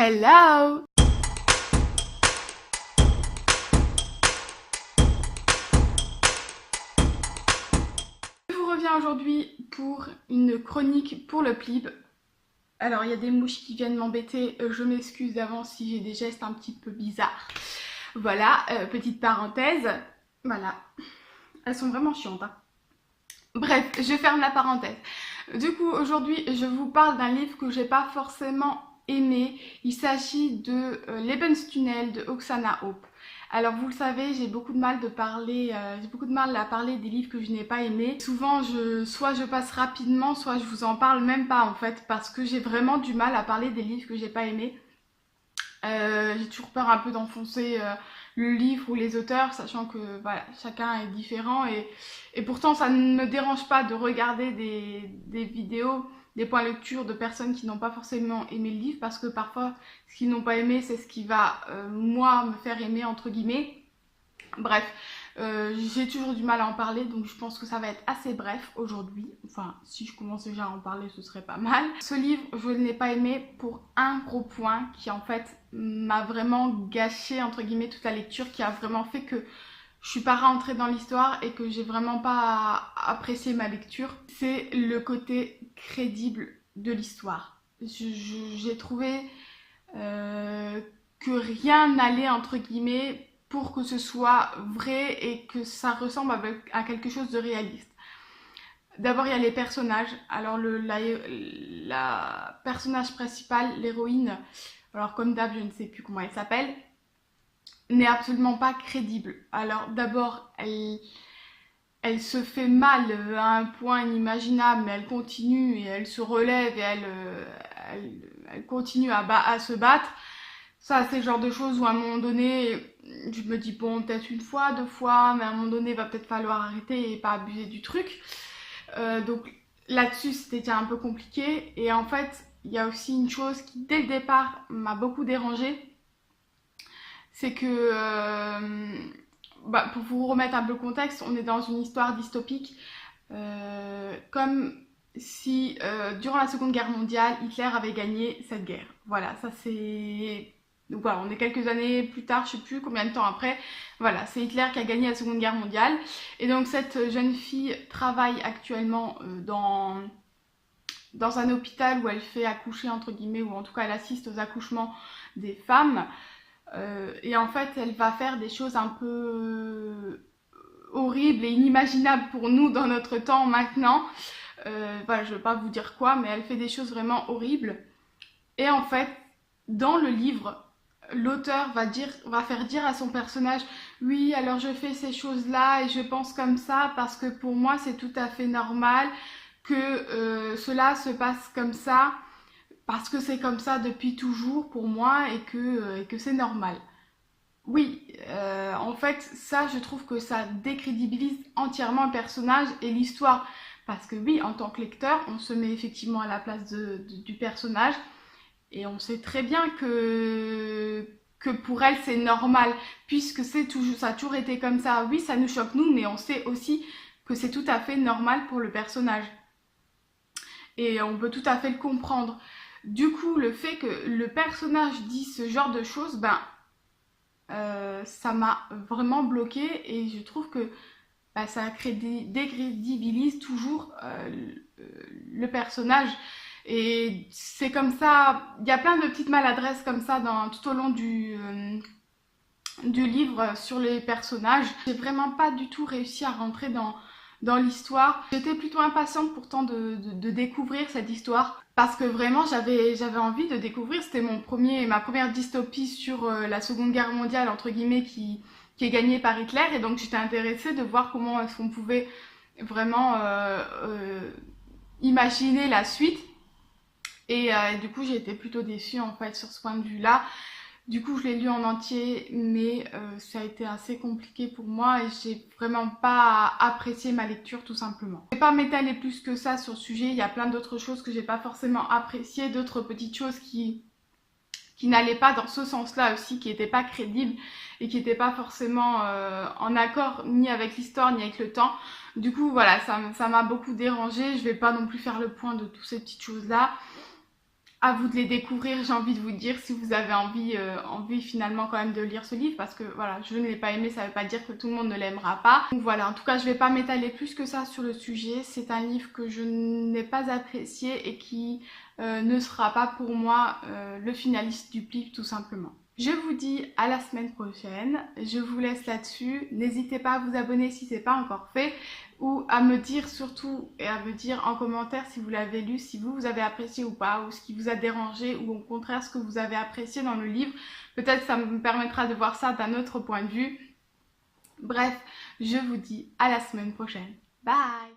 Hello! Je vous reviens aujourd'hui pour une chronique pour le PLIB. Alors il y a des mouches qui viennent m'embêter, je m'excuse d'avance si j'ai des gestes un petit peu bizarres. Voilà, petite parenthèse, voilà, elles sont vraiment chiantes, hein. Bref, je ferme la parenthèse. Du coup, aujourd'hui, je vous parle d'un livre que j'ai pas forcément aimé. Il s'agit de Lebenstunnel de Oksana Hope. Alors vous le savez, j'ai beaucoup de mal à parler des livres que je n'ai pas aimés. Souvent, soit je passe rapidement, soit je vous en parle même pas en fait, parce que j'ai vraiment du mal à parler des livres que j'ai pas aimés. J'ai toujours peur un peu d'enfoncer le livre ou les auteurs, sachant que voilà, chacun est différent et pourtant ça ne me dérange pas de regarder des vidéos, des points lecture de personnes qui n'ont pas forcément aimé le livre, parce que parfois ce qu'ils n'ont pas aimé c'est ce qui va moi me faire aimer entre guillemets. Bref, j'ai toujours du mal à en parler, donc je pense que ça va être assez bref aujourd'hui. Enfin, si je commence déjà à en parler, ce serait pas mal. Ce livre, je ne l'ai pas aimé pour un gros point qui en fait m'a vraiment gâché entre guillemets toute la lecture, qui a vraiment fait que je suis pas rentrée dans l'histoire et que j'ai vraiment pas apprécié ma lecture. C'est le côté crédible de l'histoire. J'ai trouvé que rien n'allait entre guillemets pour que ce soit vrai et que ça ressemble à quelque chose de réaliste. D'abord, il y a les personnages. Alors, la personnage principale, l'héroïne, alors comme d'hab, je ne sais plus comment elle s'appelle, n'est absolument pas crédible. Alors, d'abord, elle se fait mal à un point inimaginable, mais elle continue et elle se relève et elle continue à se battre. Ça, c'est le genre de choses où à un moment donné, je me dis bon, peut-être une fois, deux fois, mais à un moment donné, il va peut-être falloir arrêter et pas abuser du truc. Donc là-dessus, c'était déjà un peu compliqué. Et en fait, il y a aussi une chose qui, dès le départ, m'a beaucoup dérangée. C'est que, pour vous remettre un peu le contexte, on est dans une histoire dystopique. Comme si, durant la Seconde Guerre mondiale, Hitler avait gagné cette guerre. Voilà, ça c'est... Donc voilà, on est quelques années plus tard, je sais plus combien de temps après. Voilà, c'est Hitler qui a gagné la Seconde Guerre mondiale. Et donc cette jeune fille travaille actuellement dans un hôpital où elle fait accoucher, entre guillemets, ou en tout cas elle assiste aux accouchements des femmes. Et en fait, elle va faire des choses un peu horribles et inimaginables pour nous dans notre temps maintenant. Voilà, je ne veux pas vous dire quoi, mais elle fait des choses vraiment horribles. Et en fait, dans le livre, l'auteur va faire dire à son personnage oui, alors je fais ces choses-là et je pense comme ça parce que pour moi c'est tout à fait normal que cela se passe comme ça parce que c'est comme ça depuis toujours pour moi et que c'est normal. Oui, en fait, ça, je trouve que ça décrédibilise entièrement le personnage et l'histoire. Parce que oui, en tant que lecteur, on se met effectivement à la place du personnage et on sait très bien que pour elle, c'est normal, puisque ça a toujours été comme ça. Oui, ça nous choque nous, mais on sait aussi que c'est tout à fait normal pour le personnage. Et on peut tout à fait le comprendre. Du coup, le fait que le personnage dise ce genre de choses, ça m'a vraiment bloqué et je trouve que ça décrédibilise toujours le personnage. Et c'est comme ça, il y a plein de petites maladresses comme ça tout au long du livre sur les personnages. J'ai vraiment pas du tout réussi à rentrer dans l'histoire. J'étais plutôt impatiente pourtant de découvrir cette histoire parce que vraiment j'avais envie de découvrir. C'était ma première dystopie sur la Seconde Guerre mondiale entre guillemets qui est gagnée par Hitler, et donc j'étais intéressée de voir comment est-ce qu'on pouvait vraiment imaginer la suite. Et du coup j'ai été plutôt déçue en fait sur ce point de vue là. Du coup, je l'ai lu en entier, mais ça a été assez compliqué pour moi et j'ai vraiment pas apprécié ma lecture tout simplement. Je vais pas m'étaler plus que ça sur le sujet, il y a plein d'autres choses que j'ai pas forcément appréciées, d'autres petites choses qui n'allaient pas dans ce sens-là aussi, qui n'étaient pas crédibles et qui n'étaient pas forcément en accord ni avec l'histoire ni avec le temps. Du coup, voilà, ça m'a beaucoup dérangée, je vais pas non plus faire le point de toutes ces petites choses-là. à vous de les découvrir, j'ai envie de vous dire, si vous avez envie finalement quand même de lire ce livre, parce que voilà, je ne l'ai pas aimé, ça veut pas dire que tout le monde ne l'aimera pas. Donc voilà, en tout cas je vais pas m'étaler plus que ça sur le sujet, c'est un livre que je n'ai pas apprécié et qui ne sera pas pour moi le finaliste du PLIB tout simplement. Je vous dis à la semaine prochaine, je vous laisse là-dessus, n'hésitez pas à vous abonner si ce n'est pas encore fait, ou à me dire surtout, et à me dire en commentaire si vous l'avez lu, si vous avez apprécié ou pas, ou ce qui vous a dérangé, ou au contraire ce que vous avez apprécié dans le livre. Peut-être ça me permettra de voir ça d'un autre point de vue. Bref, je vous dis à la semaine prochaine. Bye!